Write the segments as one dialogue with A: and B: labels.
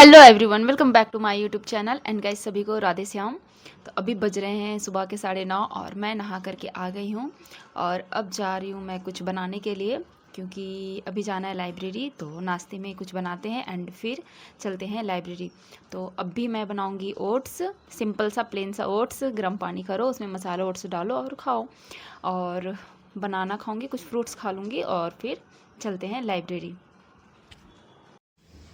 A: Hello everyone, welcome back to my YouTube channel and guys सभी को राधे श्याम। तो अभी बज रहे हैं सुबह के 9:30 और मैं नहा करके आ गई हूँ और अब जा रही हूँ मैं कुछ बनाने के लिए, क्योंकि अभी जाना है लाइब्रेरी। तो नाश्ते में कुछ बनाते हैं एंड फिर चलते हैं लाइब्रेरी। तो अब भी मैं बनाऊँगी ओट्स, सिंपल सा प्लेन सा ओट्स। गर्म पानी करो, उसमें मसाला ओट्स डालो और खाओ। और बनाना खाऊँगी, कुछ फ्रूट्स खा लूँगी और फिर चलते हैं लाइब्रेरी।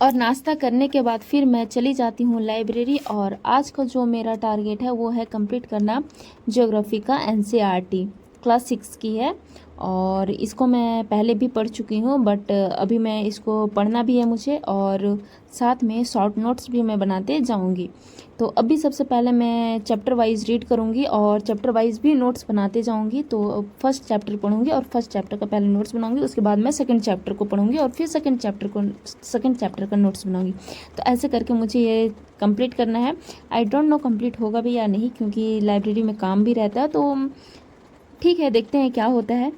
A: और नाश्ता करने के बाद फिर मैं चली जाती हूँ लाइब्रेरी। और आज का जो मेरा टारगेट है वो है कंप्लीट करना ज्योग्राफी का एनसीईआरटी क्लास 6 की है। और इसको मैं पहले भी पढ़ चुकी हूँ, बट अभी मैं इसको पढ़ना भी है मुझे, और साथ में शॉर्ट नोट्स भी मैं बनाते जाऊँगी। तो अभी सबसे पहले मैं चैप्टर वाइज रीड करूँगी और चैप्टर वाइज भी नोट्स बनाते जाऊँगी। तो फर्स्ट चैप्टर पढ़ूँगी और फर्स्ट चैप्टर का पहले नोट्स बनाऊँगी, उसके बाद मैं सेकंड चैप्टर को पढ़ूँगी और फिर सेकंड चैप्टर का नोट्स बनाऊँगी। तो ऐसे करके मुझे ये कंप्लीट करना है। आई डोंट नो कंप्लीट होगा भी या नहीं, क्योंकि लाइब्रेरी में काम भी रहता है। तो ठीक है, देखते हैं क्या होता है।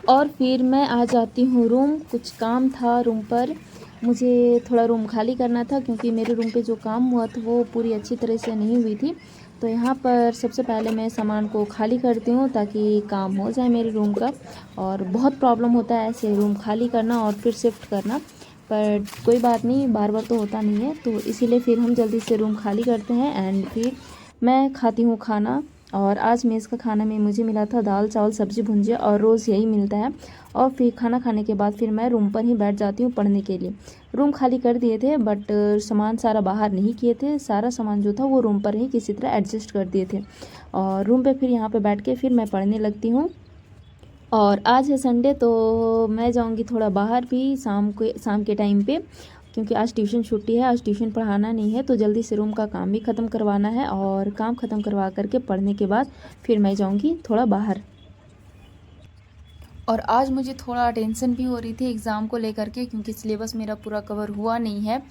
A: और फिर मैं आ जाती हूँ रूम। कुछ काम था रूम पर, मुझे थोड़ा रूम खाली करना था, क्योंकि मेरे रूम पे जो काम हुआ था वो पूरी अच्छी तरह से नहीं हुई थी। तो यहाँ पर सबसे पहले मैं सामान को खाली करती हूँ ताकि काम हो जाए मेरे रूम का। और बहुत प्रॉब्लम होता है ऐसे रूम खाली करना और फिर शिफ्ट करना, पर कोई बात नहीं, बार बार तो होता नहीं है। तो इसीलिए फिर हम जल्दी से रूम खाली करते हैं एंड फिर मैं खाती हूँ खाना। और आज मेज़ का खाना में मुझे मिला था दाल चावल सब्ज़ी भुंजिया, और रोज़ यही मिलता है। और फिर खाना खाने के बाद फिर मैं रूम पर ही बैठ जाती हूँ पढ़ने के लिए। रूम खाली कर दिए थे, बट सामान सारा बाहर नहीं किए थे। सारा सामान जो था वो रूम पर ही किसी तरह एडजस्ट कर दिए थे। और रूम पे फिर यहाँ पे बैठ के फिर मैं पढ़ने लगती हूँ। और आज है संडे, तो मैं जाऊँगी थोड़ा बाहर भी शाम के टाइम पे, क्योंकि आज ट्यूशन छुट्टी है। आज ट्यूशन पढ़ाना नहीं है, तो जल्दी से रूम का काम भी ख़त्म करवाना है। और काम ख़त्म करवा करके पढ़ने के बाद फिर मैं जाऊँगी थोड़ा बाहर। और आज मुझे थोड़ा टेंशन भी हो रही थी एग्ज़ाम को लेकर के, क्योंकि सिलेबस मेरा पूरा कवर हुआ नहीं है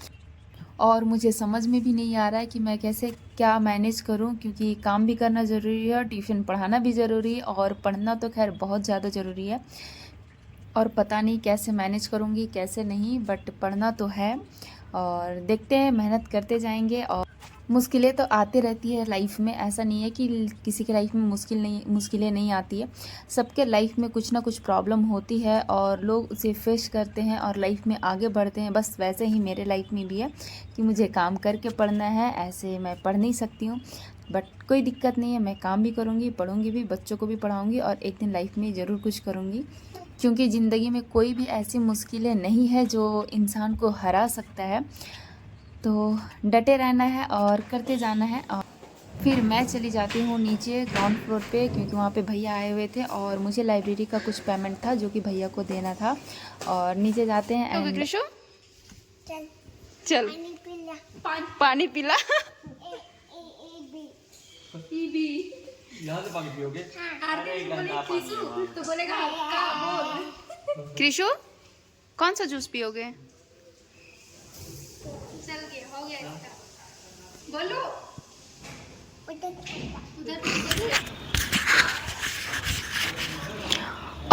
A: और मुझे समझ में भी नहीं आ रहा है कि मैं कैसे क्या मैनेज करूं, क्योंकि काम भी करना ज़रूरी है, ट्यूशन पढ़ाना भी ज़रूरी है, और पढ़ना तो खैर बहुत ज़्यादा ज़रूरी है। और पता नहीं कैसे मैनेज करूंगी कैसे नहीं, बट पढ़ना तो है। और देखते हैं, मेहनत करते जाएंगे। और मुश्किलें तो आती रहती है लाइफ में, ऐसा नहीं है कि किसी के लाइफ में मुश्किलें नहीं आती है। सबके लाइफ में कुछ ना कुछ प्रॉब्लम होती है और लोग उसे फेस करते हैं और लाइफ में आगे बढ़ते हैं। बस वैसे ही मेरे लाइफ में भी है कि मुझे काम करके पढ़ना है, ऐसे मैं पढ़ नहीं सकती हूँ। बट कोई दिक्कत नहीं है, मैं काम भी करूँगी, पढ़ूँगी भी, बच्चों को भी पढ़ाऊँगी, और एक दिन लाइफ में ज़रूर कुछ करूँगी। क्योंकि ज़िंदगी में कोई भी ऐसी मुश्किलें नहीं है जो इंसान को हरा सकता है। तो डटे रहना है और करते जाना है। और फिर मैं चली जाती हूँ नीचे ग्राउंड फ्लोर पे, क्योंकि वहाँ पे भैया आए हुए थे और मुझे लाइब्रेरी का कुछ पेमेंट था जो कि भैया को देना था। और नीचे जाते हैं एंड कृषु चल चल पानी पिला
B: यहाँ से पानी पियोगे?
A: तो बोलेगा कृषु कौन सा जूस पियोगे? चल गया, हो गया इसका। बोलो उधर।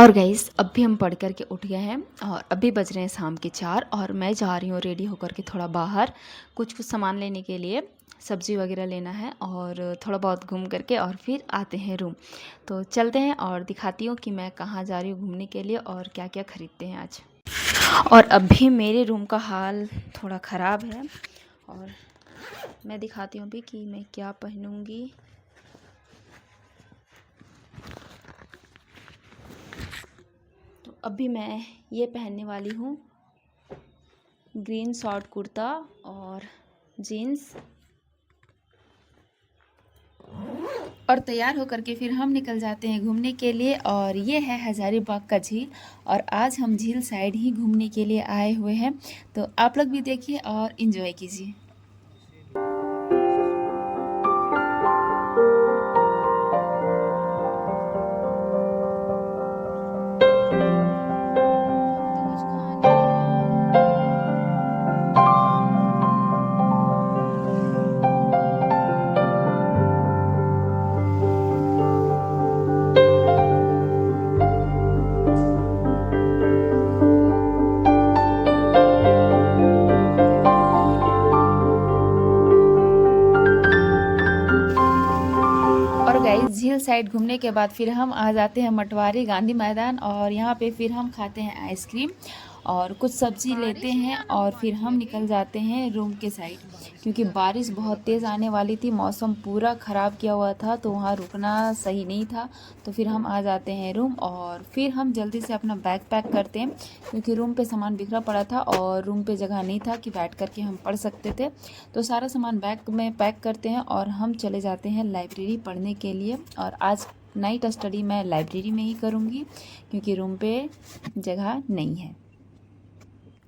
A: और गाइस अब भी हम पढ़ कर के उठ गए हैं और अभी बज रहे हैं शाम के 4 और मैं जा रही हूँ रेडी होकर के थोड़ा बाहर कुछ सामान लेने के लिए, सब्ज़ी वगैरह लेना है और थोड़ा बहुत घूम करके और फिर आते हैं रूम। तो चलते हैं और दिखाती हूँ कि मैं कहाँ जा रही हूँ घूमने के लिए और क्या क्या ख़रीदते हैं आज। और अभी मेरे रूम का हाल थोड़ा ख़राब है और मैं दिखाती हूँ अभी कि मैं क्या पहनूँगी। तो अभी मैं ये पहनने वाली हूँ, ग्रीन शॉर्ट कुर्ता और जीन्स। और तैयार होकर के फिर हम निकल जाते हैं घूमने के लिए और ये है हजारीबाग का झील और आज हम झील साइड ही घूमने के लिए आए हुए हैं। तो आप लोग भी देखिए और इन्जॉय कीजिए। और गाइस झील साइड घूमने के बाद फिर हम आ जाते हैं मटवारी गांधी मैदान और यहाँ पे फिर हम खाते हैं आइसक्रीम और कुछ सब्जी लेते हैं और फिर हम निकल जाते हैं रूम के साइड, क्योंकि बारिश बहुत तेज़ आने वाली थी, मौसम पूरा ख़राब किया हुआ था तो वहाँ रुकना सही नहीं था। तो फिर हम आ जाते हैं रूम और फिर हम जल्दी से अपना बैग पैक करते हैं, क्योंकि रूम पे सामान बिखरा पड़ा था और रूम पे जगह नहीं था कि बैठ कर के हम पढ़ सकते थे। तो सारा सामान बैग में पैक करते हैं और हम चले जाते हैं लाइब्रेरी पढ़ने के लिए। और आज नाइट स्टडी मैं लाइब्रेरी में ही करूँगी क्योंकि रूम पे जगह नहीं है।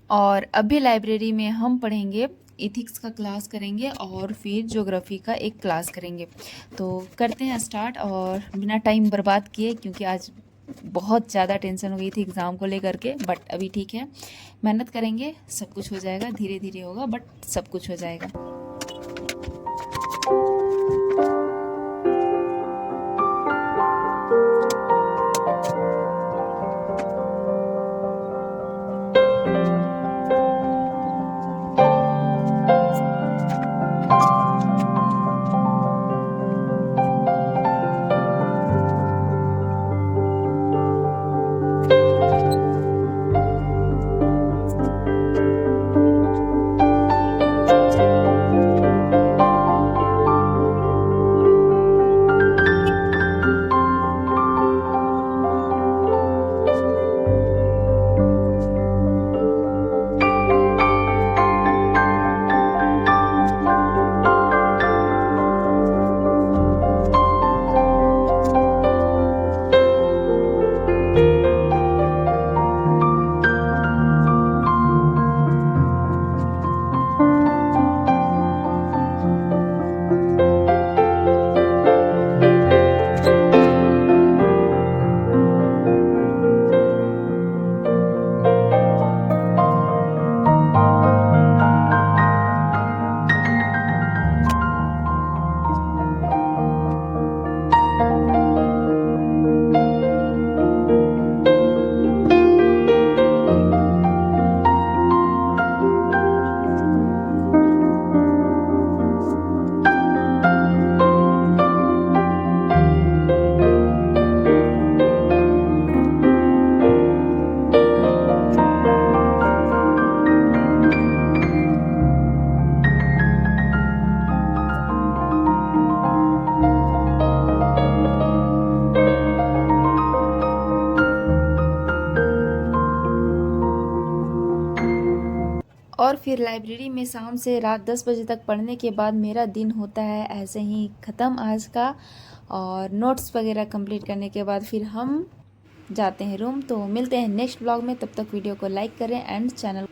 A: और अभी लाइब्रेरी में हम पढ़ेंगे, इथिक्स का क्लास करेंगे और फिर ज्योग्राफी का एक क्लास करेंगे। तो करते हैं स्टार्ट और बिना टाइम बर्बाद किए, क्योंकि आज बहुत ज़्यादा टेंशन हो गई थी एग्ज़ाम को लेकर के, बट अभी ठीक है, मेहनत करेंगे, सब कुछ हो जाएगा, धीरे धीरे होगा बट सब कुछ हो जाएगा। और फिर लाइब्रेरी में शाम से रात 10 बजे तक पढ़ने के बाद मेरा दिन होता है ऐसे ही ख़त्म आज का। और नोट्स वगैरह कंप्लीट करने के बाद फिर हम जाते हैं रूम। तो मिलते हैं नेक्स्ट ब्लॉग में, तब तक वीडियो को लाइक करें एंड चैनल